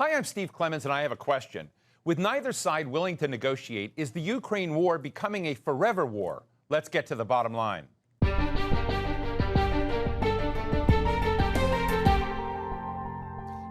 Hi, I'm Steve Clemons, and I have a question. With neither side willing to negotiate, is the Ukraine war becoming a forever war? Let's get to the bottom line.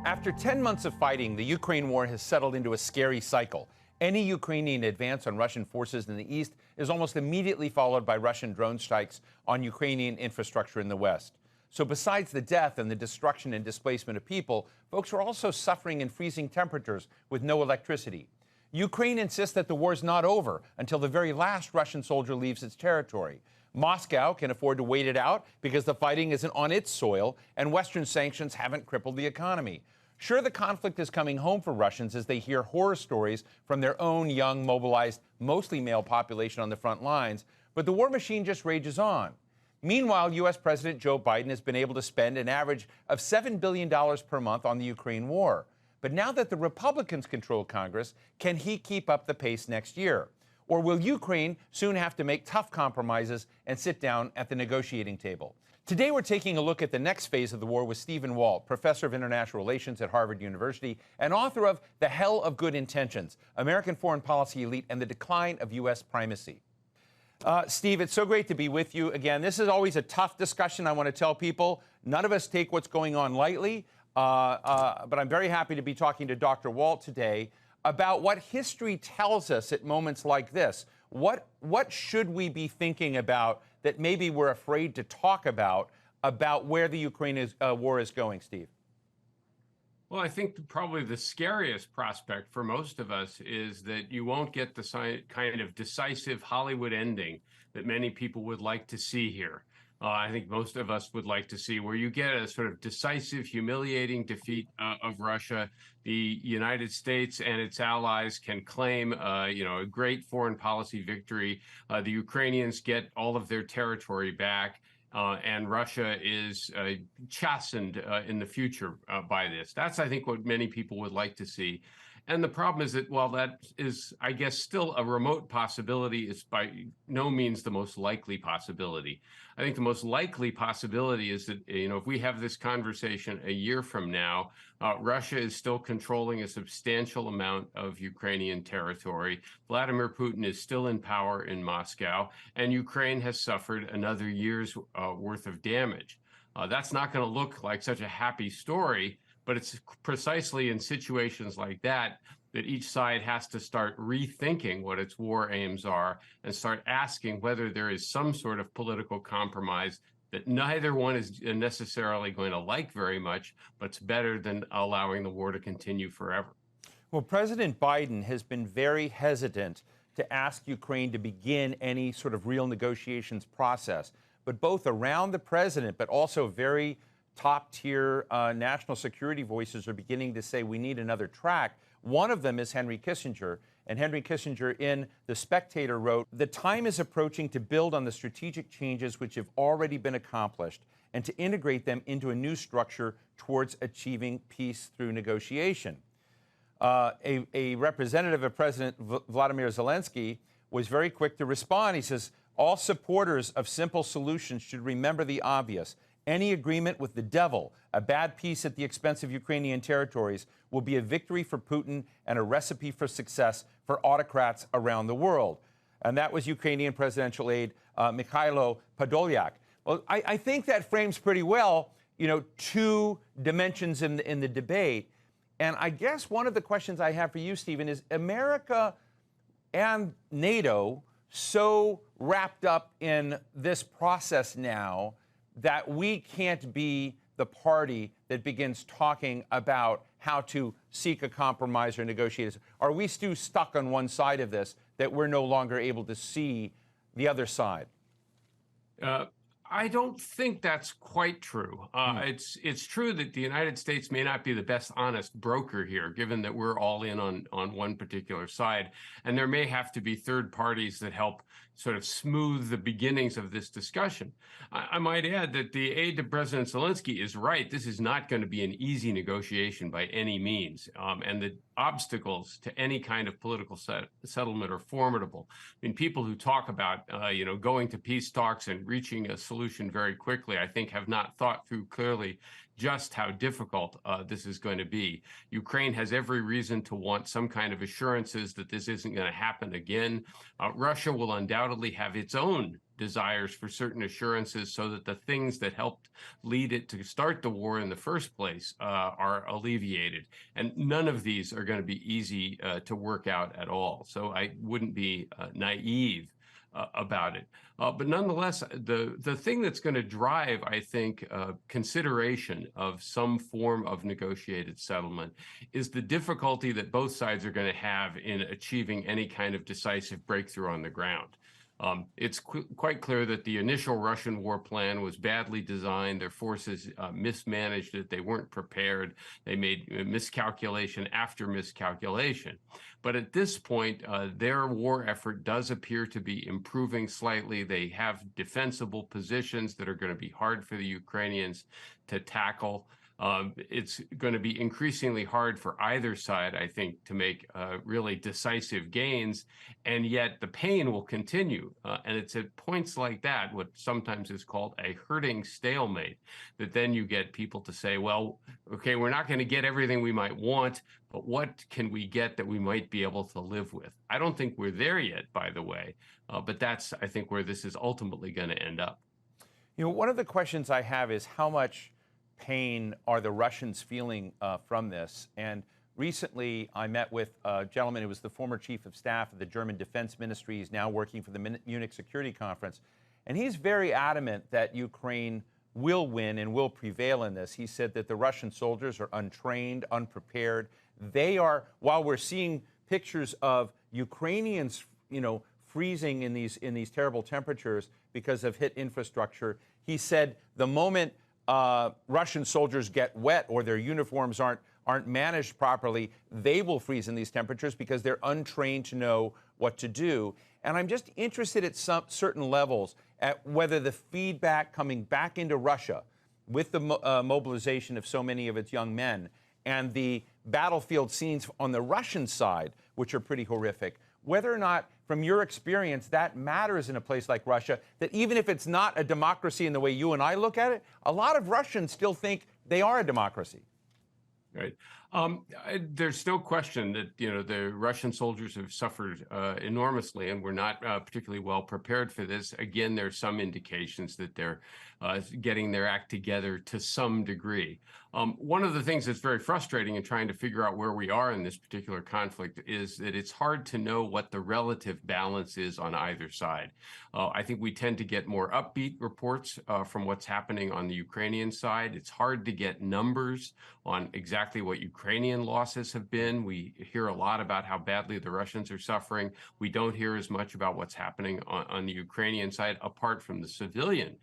After 10 months of fighting, the Ukraine war has settled into a scary cycle. Any Ukrainian advance on Russian forces in the east is almost immediately followed by Russian drone strikes on Ukrainian infrastructure in the west. So besides the death and the destruction and displacement of people, folks are also suffering in freezing temperatures with no electricity. Ukraine insists that the war is not over until the very last Russian soldier leaves its territory. Moscow can afford to wait it out because the fighting isn't on its soil and Western sanctions haven't crippled the economy. Sure, the conflict is coming home for Russians as they hear horror stories from their own young, mobilized, mostly male population on the front lines, but the war machine just rages on. Meanwhile, U.S. President Joe Biden has been able to spend an average of $7 billion per month on the Ukraine war. But now that the Republicans control Congress, can he keep up the pace next year? Or will Ukraine soon have to make tough compromises and sit down at the negotiating table? Today, we're taking a look at the next phase of the war with Steve Walt, professor of international relations at Harvard University and author of The Hell of Good Intentions, American Foreign Policy Elite and the Decline of U.S. Primacy. Steve, it's so great to be with you again. This is always a tough discussion. I want to tell people none of us take what's going on lightly, but I'm very happy to be talking to Dr. Walt today about what history tells us at moments like this. What should we be thinking about that maybe we're afraid to talk about where the Ukraine war is going, Steve? Well, I think probably the scariest prospect for most of us is that you won't get the kind of decisive Hollywood ending that many people would like to see here. I think most of us would like to see where you get a sort of decisive, humiliating defeat of Russia. The United States and its allies can claim, a great foreign policy victory. The Ukrainians get all of their territory back. And Russia is chastened in the future by this. That's, I think, what many people would like to see. And the problem is that while that is, I guess, still a remote possibility, it's by no means the most likely possibility. I think the most likely possibility is that, if we have this conversation a year from now, Russia is still controlling a substantial amount of Ukrainian territory. Vladimir Putin is still in power in Moscow, and Ukraine has suffered another year's worth of damage. That's not going to look like such a happy story, but it's precisely in situations like that that each side has to start rethinking what its war aims are and start asking whether there is some sort of political compromise that neither one is necessarily going to like very much, but it's better than allowing the war to continue forever. Well, President Biden has been very hesitant to ask Ukraine to begin any sort of real negotiations process. But both around the president, but also very top-tier national security voices are beginning to say we need another track. One of them is Henry Kissinger. And Henry Kissinger in The Spectator wrote, "The time is approaching to build on the strategic changes which have already been accomplished and to integrate them into a new structure towards achieving peace through negotiation." A representative of President Vladimir Zelensky was very quick to respond. He says, "All supporters of simple solutions should remember the obvious. Any agreement with the devil, a bad peace at the expense of Ukrainian territories, will be a victory for Putin and a recipe for success for autocrats around the world." And that was Ukrainian presidential aide Mikhailo Podolyak. Well, I think that frames pretty well, two dimensions in the debate. And I guess one of the questions I have for you, Stephen, is America and NATO so wrapped up in this process now that we can't be the party that begins talking about how to seek a compromise or negotiate? Are we still stuck on one side of this that we're no longer able to see the other side? I don't think that's quite true. It's true that the United States may not be the best honest broker here, given that we're all in on one particular side. And there may have to be third parties that help sort of smooth the beginnings of this discussion. I might add that the aide to President Zelensky is right. This is not going to be an easy negotiation by any means. And the obstacles to any kind of political settlement are formidable. I mean, people who talk about, going to peace talks and reaching a solution solution very quickly, I think have not thought through clearly just how difficult this is going to be. Ukraine has every reason to want some kind of assurances that this isn't going to happen again. Russia will undoubtedly have its own desires for certain assurances so that the things that helped lead it to start the war in the first place are alleviated. And none of these are going to be easy to work out at all. So I wouldn't be naive about it. But nonetheless, the thing that's going to drive, I think, consideration of some form of negotiated settlement is the difficulty that both sides are going to have in achieving any kind of decisive breakthrough on the ground. It's quite clear that the initial Russian war plan was badly designed. Their forces mismanaged it. They weren't prepared. They made miscalculation after miscalculation. But at this point, their war effort does appear to be improving slightly. They have defensible positions that are going to be hard for the Ukrainians to tackle. It's going to be increasingly hard for either side, I think, to make really decisive gains, and yet the pain will continue. And it's at points like that, what sometimes is called a hurting stalemate, that then you get people to say, well, okay, we're not going to get everything we might want, but what can we get that we might be able to live with? I don't think we're there yet, by the way, but that's, I think, where this is ultimately going to end up. You know, one of the questions I have is how much pain are the Russians feeling from this? And recently, I met with a gentleman who was the former chief of staff of the German Defense Ministry. He's now working for the Munich Security Conference. And he's very adamant that Ukraine will win and will prevail in this. He said that the Russian soldiers are untrained, unprepared. They are, while we're seeing pictures of Ukrainians, you know, freezing in these terrible temperatures because of hit infrastructure, he said the moment Russian soldiers get wet or their uniforms aren't managed properly, they will freeze in these temperatures because they're untrained to know what to do. And I'm just interested at some certain levels at whether the feedback coming back into Russia with the mobilization of so many of its young men and the battlefield scenes on the Russian side, which are pretty horrific, whether or not, from your experience, that matters in a place like Russia, that even if it's not a democracy in the way you and I look at it, a lot of Russians still think they are a democracy. Right. There's no question that, you know, the Russian soldiers have suffered enormously and were not particularly well prepared for this. Again, there's some indications that they're getting their act together to some degree. One of the things that's very frustrating in trying to figure out where we are in this particular conflict is that it's hard to know what the relative balance is on either side. I think we tend to get more upbeat reports from what's happening on the Ukrainian side. It's hard to get numbers on exactly what Ukrainian losses have been. We hear a lot about how badly the Russians are suffering. We don't hear as much about what's happening on the Ukrainian side, apart from the civilian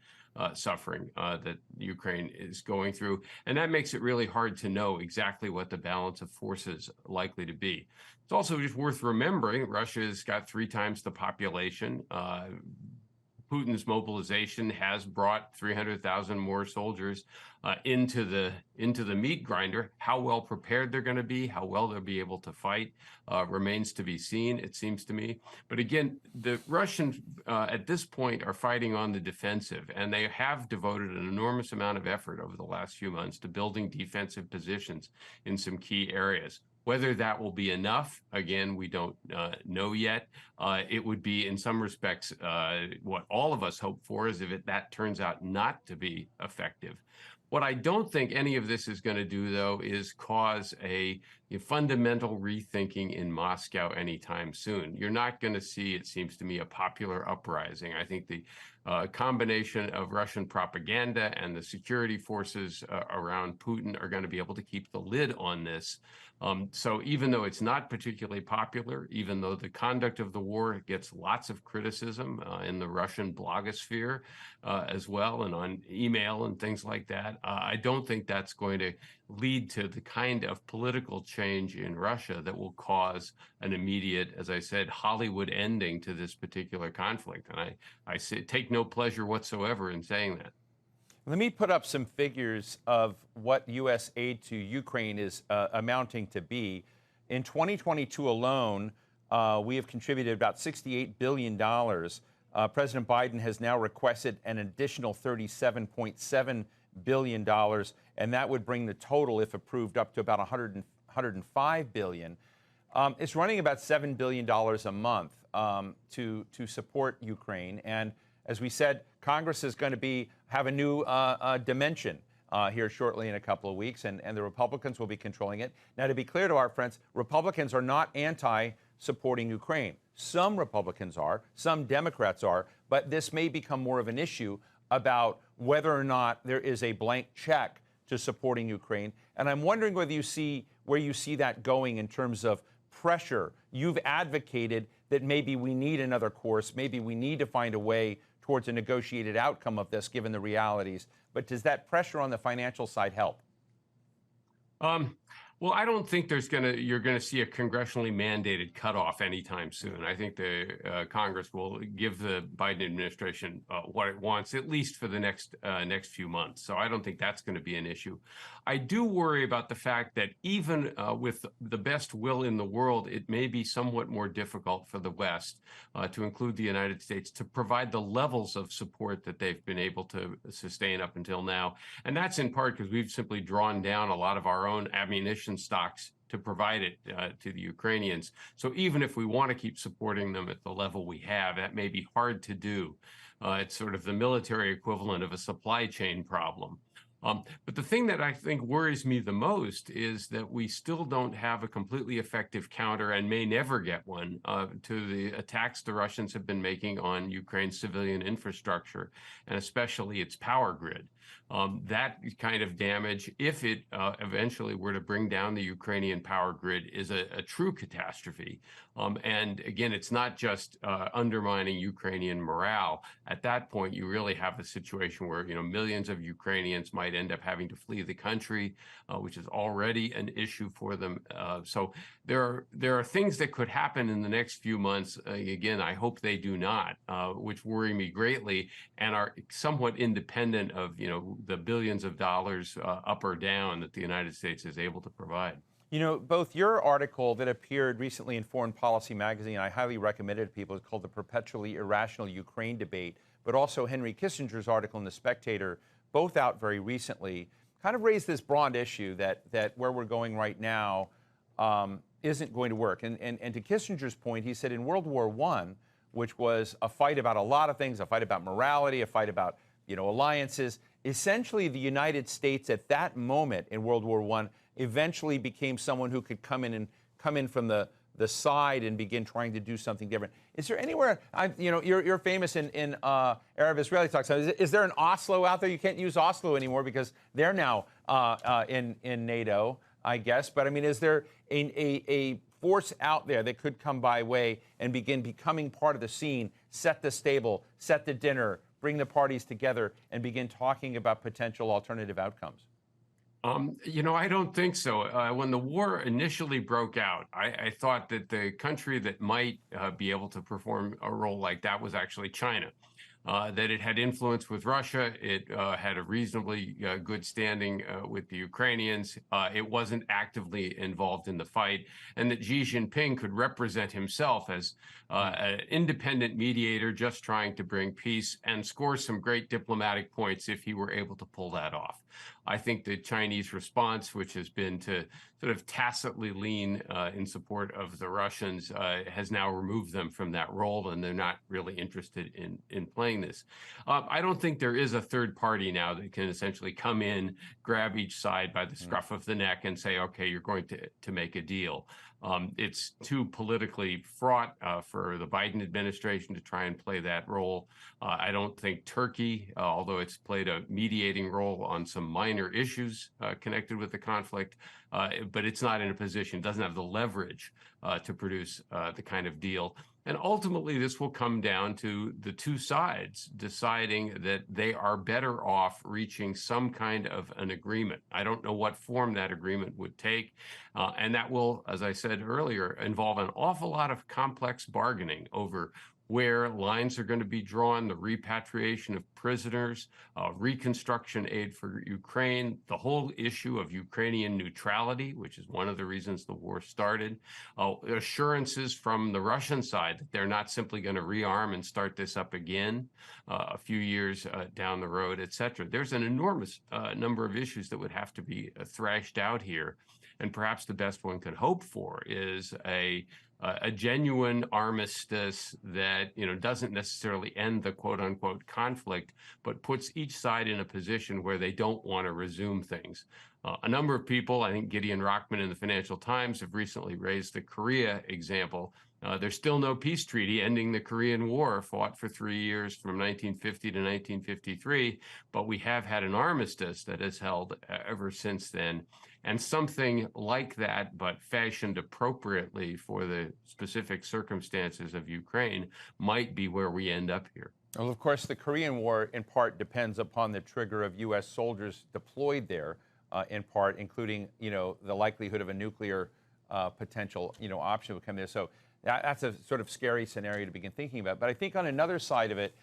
suffering that Ukraine is going through. And that makes it really hard to know exactly what the balance of forces likely to be. It's also just worth remembering Russia's got 3 times the population. Putin's mobilization has brought 300,000 more soldiers into the meat grinder. How well prepared they're going to be, how well they'll be able to fight, remains to be seen, it seems to me. But again, the Russians at this point are fighting on the defensive, and they have devoted an enormous amount of effort over the last few months to building defensive positions in some key areas. Whether that will be enough, again, we don't know yet. It would be, in some respects, what all of us hope for is if that turns out not to be effective. What I don't think any of this is going to do, though, is cause a fundamental rethinking in Moscow anytime soon. You're not going to see, it seems to me, a popular uprising. I think the combination of Russian propaganda and the security forces around Putin are going to be able to keep the lid on this. So even though it's not particularly popular, even though the conduct of the war gets lots of criticism in the Russian blogosphere as well, and on email and things like that, I don't think that's going to lead to the kind of political change in Russia that will cause an immediate, as I said, Hollywood ending to this particular conflict. And I say, take no pleasure whatsoever in saying that. Let me put up some figures of what U.S. aid to Ukraine is amounting to be. In 2022 alone, we have contributed about $68 billion President Biden has now requested an additional $37.7 billion, and that would bring the total, if approved, up to about $105 billion. It's running about $7 billion a month to support Ukraine. And as we said, Congress is going to have a new dimension here shortly in a couple of weeks, and the Republicans will be controlling it. Now, to be clear to our friends, Republicans are not anti-supporting Ukraine. Some Republicans are, some Democrats are, but this may become more of an issue about whether or not there is a blank check to supporting Ukraine. And I'm wondering whether you see where you see that going in terms of pressure. You've advocated that maybe we need another course, maybe we need to find a way towards a negotiated outcome of this, given the realities. But does that pressure on the financial side help? Well, I don't think you're gonna see a congressionally mandated cutoff anytime soon. I think the Congress will give the Biden administration what it wants, at least for the next few months. So I don't think that's going to be an issue. I do worry about the fact that even with the best will in the world, it may be somewhat more difficult for the West, to include the United States, to provide the levels of support that they've been able to sustain up until now. And that's in part because we've simply drawn down a lot of our own ammunition stocks to provide it to the Ukrainians. So even if we want to keep supporting them at the level we have, that may be hard to do. It's sort of the military equivalent of a supply chain problem. But the thing that I think worries me the most is that we still don't have a completely effective counter, and may never get one, to the attacks the Russians have been making on Ukraine's civilian infrastructure, and especially its power grid. That kind of damage, if it eventually were to bring down the Ukrainian power grid, is a true catastrophe. And again, it's not just undermining Ukrainian morale. At that point, you really have a situation where millions of Ukrainians might end up having to flee the country, which is already an issue for them. So there are things that could happen in the next few months. Again, I hope they do not, which worry me greatly, and are somewhat independent of the billions of dollars up or down that the United States is able to provide. Both your article that appeared recently in Foreign Policy magazine, I highly recommend it to people, it's called The Perpetually Irrational Ukraine Debate, but also Henry Kissinger's article in The Spectator, both out very recently, kind of raised this broad issue that where we're going right now isn't going to work. And to Kissinger's point, he said in World War I, which was a fight about a lot of things, a fight about morality, a fight about alliances, essentially the United States at that moment in World War I eventually became someone who could come in from the side and begin trying to do something different. Is there anywhere, you're famous in Arab-Israeli talks. Is there an Oslo out there? You can't use Oslo anymore because they're now in NATO, I guess. But I mean, is there a force out there that could come by way and begin becoming part of the scene, set the stable, set the dinner, bring the parties together, and begin talking about potential alternative outcomes? I don't think so. When the war initially broke out, I thought that the country that might be able to perform a role like that was actually China. That it had influence with Russia, it had a reasonably good standing with the Ukrainians, it wasn't actively involved in the fight, and that Xi Jinping could represent himself as an independent mediator just trying to bring peace and score some great diplomatic points if he were able to pull that off. I think the Chinese response, which has been to sort of tacitly lean in support of the Russians, has now removed them from that role, and they're not really interested in playing this. I don't think there is a third party now that can essentially come in, grab each side by the scruff of the neck and say, okay, you're going to make a deal. It's too politically fraught for the Biden administration to try and play that role. I don't think Turkey, although it's played a mediating role on some minor issues connected with the conflict, but it's not in a position, doesn't have the leverage to produce the kind of deal. And ultimately, this will come down to the two sides deciding that they are better off reaching some kind of an agreement. I don't know what form that agreement would take. And that will, as I said earlier, involve an awful lot of complex bargaining over where lines are going to be drawn, the repatriation of prisoners, reconstruction aid for Ukraine, the whole issue of Ukrainian neutrality, which is one of the reasons the war started, assurances from the Russian side that they're not simply going to rearm and start this up again a few years down the road, et cetera. There's an enormous number of issues that would have to be thrashed out here. And perhaps the best one could hope for is a genuine armistice that doesn't necessarily end the quote unquote conflict, but puts each side in a position where they don't want to resume things. A number of people, I think Gideon Rachman in the Financial Times, have recently raised the Korea example. There's still no peace treaty ending the Korean War, fought for 3 years from 1950 to 1953, but we have had an armistice that has held ever since then. And something like that, but fashioned appropriately for the specific circumstances of Ukraine, might be where we end up here. Well, of course, the Korean War in part depends upon the trigger of U.S. soldiers deployed there, in part, including, the likelihood of a nuclear potential, option would come there. So that's a sort of scary scenario to begin thinking about. But I think on another side of it,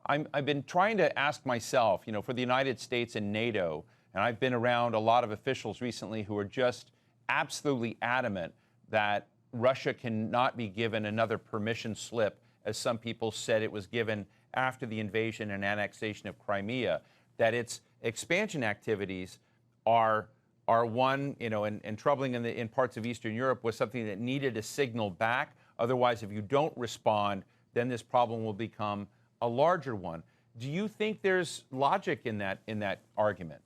I've been trying to ask myself, for the United States and NATO, and I've been around a lot of officials recently who are just absolutely adamant that Russia cannot be given another permission slip, as some people said it was given after the invasion and annexation of Crimea, that its expansion activities are one, and troubling in parts of Eastern Europe was something that needed a signal back. Otherwise, if you don't respond, then this problem will become a larger one. Do you think there's logic in that argument?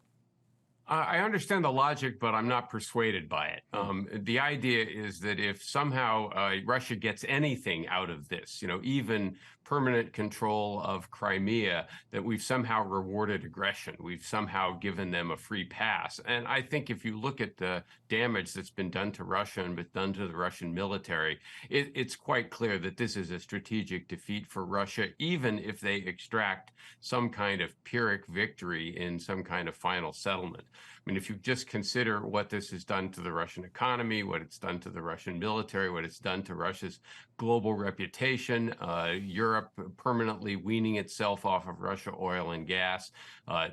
I understand the logic, but I'm not persuaded by it. The idea is that if somehow Russia gets anything out of this, even permanent control of Crimea, that we've somehow rewarded aggression. We've somehow given them a free pass. And I think if you look at the damage that's been done to Russia and been done to the Russian military, it's quite clear that this is a strategic defeat for Russia, even if they extract some kind of Pyrrhic victory in some kind of final settlement. I mean, if you just consider what this has done to the Russian economy, what it's done to the Russian military, what it's done to Russia's global reputation, Europe permanently weaning itself off of Russia oil and gas,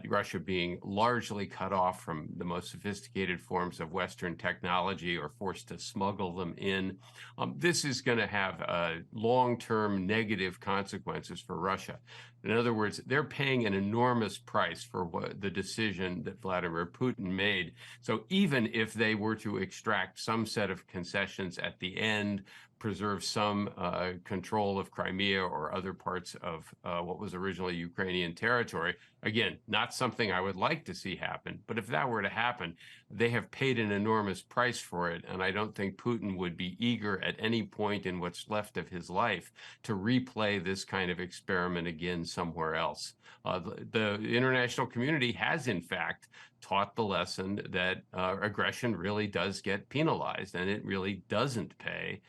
Russia being largely cut off from the most sophisticated forms of Western technology or forced to smuggle them in. This is going to have long-term negative consequences for Russia. In other words, they're paying an enormous price for the decision that Vladimir Putin made. So even if they were to extract some set of concessions at the end, preserve some control of Crimea or other parts of what was originally Ukrainian territory. Again, not something I would like to see happen, but if that were to happen, they have paid an enormous price for it, and I don't think Putin would be eager at any point in what's left of his life to replay this kind of experiment again somewhere else. The international community has, in fact, taught the lesson that aggression really does get penalized, and it really doesn't pay,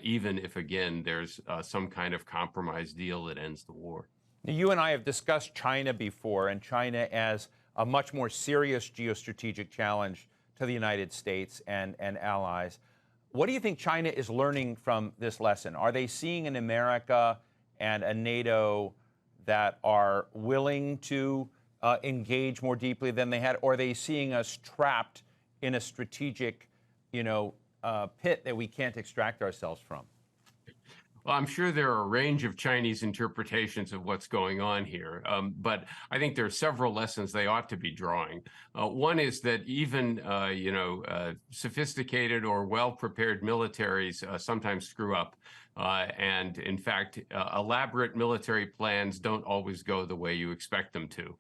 even if, again, there's some kind of compromise deal that ends the war. You and I have discussed China before, and China as a much more serious geostrategic challenge to the United States and allies. What do you think China is learning from this lesson? Are they seeing an America and a NATO that are willing to engage more deeply than they had, or are they seeing us trapped in a strategic, pit that we can't extract ourselves from? Well, I'm sure there are a range of Chinese interpretations of what's going on here, but I think there are several lessons they ought to be drawing. One is that even, sophisticated or well-prepared militaries sometimes screw up. And in fact, elaborate military plans don't always go the way you expect them to.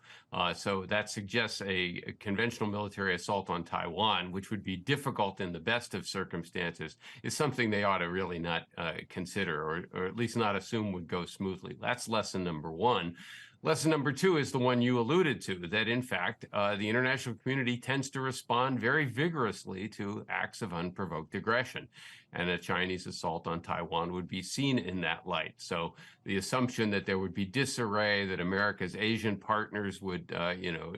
So that suggests a conventional military assault on Taiwan, which would be difficult in the best of circumstances, is something they ought to really not consider, or at least not assume would go smoothly. That's lesson number one. Lesson number two is the one you alluded to, that in fact, the international community tends to respond very vigorously to acts of unprovoked aggression. And a Chinese assault on Taiwan would be seen in that light. So the assumption that there would be disarray, that America's Asian partners would,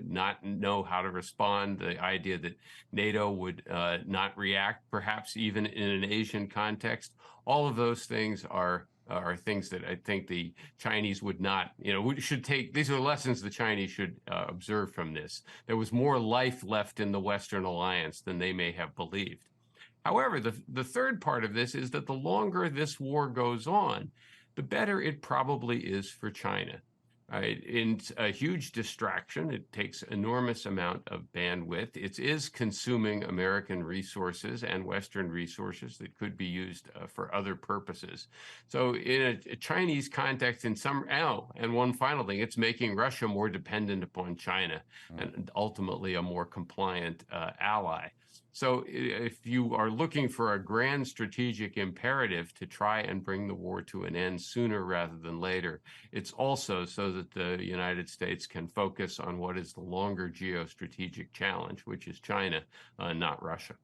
not know how to respond, the idea that NATO would not react, perhaps even in an Asian context, all of those things are are things that I think the Chinese would not, should take. These are lessons the Chinese should observe from this. There was more life left in the Western alliance than they may have believed. However, the third part of this is that the longer this war goes on, the better it probably is for China. Right? It's a huge distraction. It takes enormous amount of bandwidth. It is consuming American resources and Western resources that could be used for other purposes. So in a Chinese context, and one final thing, it's making Russia more dependent upon China and ultimately a more compliant ally. So if you are looking for a grand strategic imperative to try and bring the war to an end sooner rather than later, it's also so that the United States can focus on what is the longer geostrategic challenge, which is China, not Russia.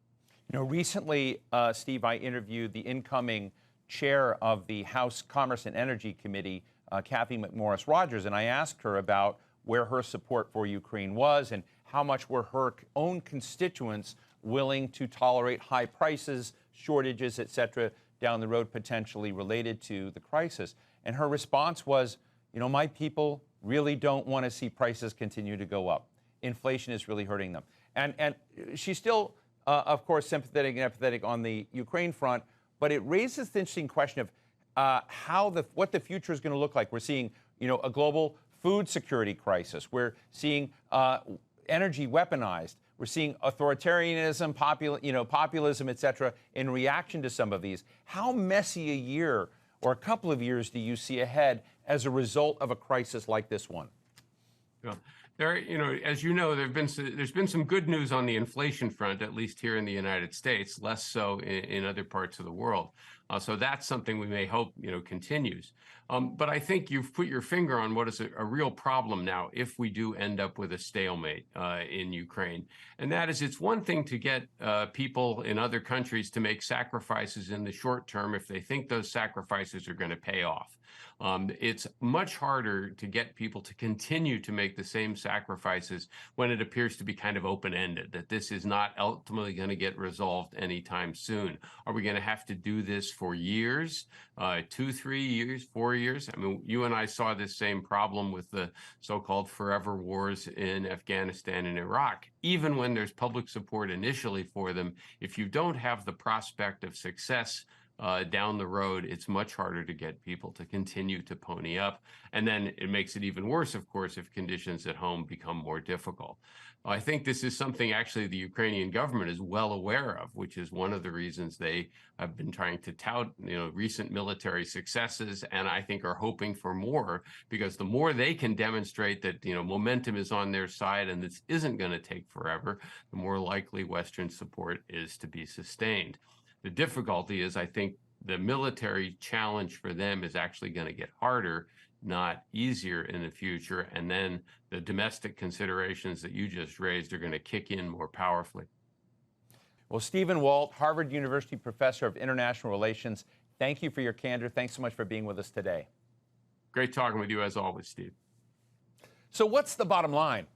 Recently, Steve, I interviewed the incoming chair of the House Commerce and Energy Committee, Cathy McMorris Rodgers, and I asked her about where her support for Ukraine was and how much were her own constituents willing to tolerate high prices, shortages, et cetera, down the road, potentially related to the crisis. And her response was, my people really don't want to see prices continue to go up. Inflation is really hurting them. And she's still, of course, sympathetic and empathetic on the Ukraine front, but it raises the interesting question of what the future is going to look like. We're seeing, a global food security crisis. We're seeing energy weaponized. We're seeing authoritarianism, populism, et cetera, in reaction to some of these. How messy a year or a couple of years do you see ahead as a result of a crisis like this one? Well, as you know, there's been some good news on the inflation front, at least here in the United States, less so in other parts of the world. So that's something we may hope, continues. But I think you've put your finger on what is a real problem now if we do end up with a stalemate in Ukraine. And that is, it's one thing to get people in other countries to make sacrifices in the short term if they think those sacrifices are going to pay off. It's much harder to get people to continue to make the same sacrifices when it appears to be kind of open-ended, that this is not ultimately going to get resolved anytime soon. Are we going to have to do this for years, 2, 3 years, 4 years? I mean, you and I saw this same problem with the so-called forever wars in Afghanistan and Iraq. Even when there's public support initially for them, if you don't have the prospect of success down the road, it's much harder to get people to continue to pony up. And then it makes it even worse, of course, if conditions at home become more difficult. I think this is something actually the Ukrainian government is well aware of, which is one of the reasons they have been trying to tout, recent military successes, and I think are hoping for more, because the more they can demonstrate that, momentum is on their side and this isn't going to take forever, the more likely Western support is to be sustained. The difficulty is, I think, the military challenge for them is actually going to get harder, not easier in the future. And then the domestic considerations that you just raised are going to kick in more powerfully. Well, Stephen Walt, Harvard University professor of international relations, thank you for your candor. Thanks so much for being with us today. Great talking with you as always, Steve. So what's the bottom line?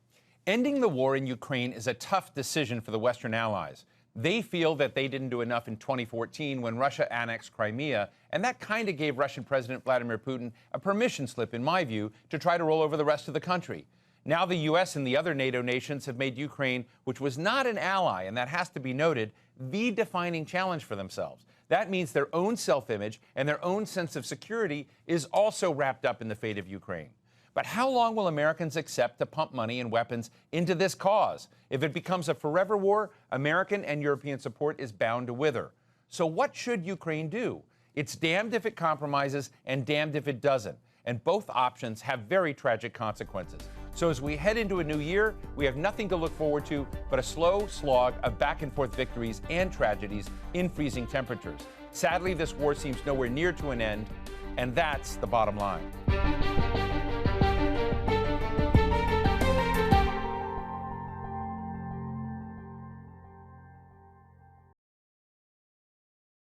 Ending the war in Ukraine is a tough decision for the Western allies. They feel that they didn't do enough in 2014 when Russia annexed Crimea, and that kind of gave Russian President Vladimir Putin a permission slip, in my view, to try to roll over the rest of the country. Now the U.S. and the other NATO nations have made Ukraine, which was not an ally, and that has to be noted, the defining challenge for themselves. That means their own self-image and their own sense of security is also wrapped up in the fate of Ukraine. But how long will Americans accept to pump money and weapons into this cause? If it becomes a forever war, American and European support is bound to wither. So what should Ukraine do? It's damned if it compromises and damned if it doesn't. And both options have very tragic consequences. So as we head into a new year, we have nothing to look forward to but a slow slog of back-and-forth victories and tragedies in freezing temperatures. Sadly, this war seems nowhere near to an end, and that's the bottom line.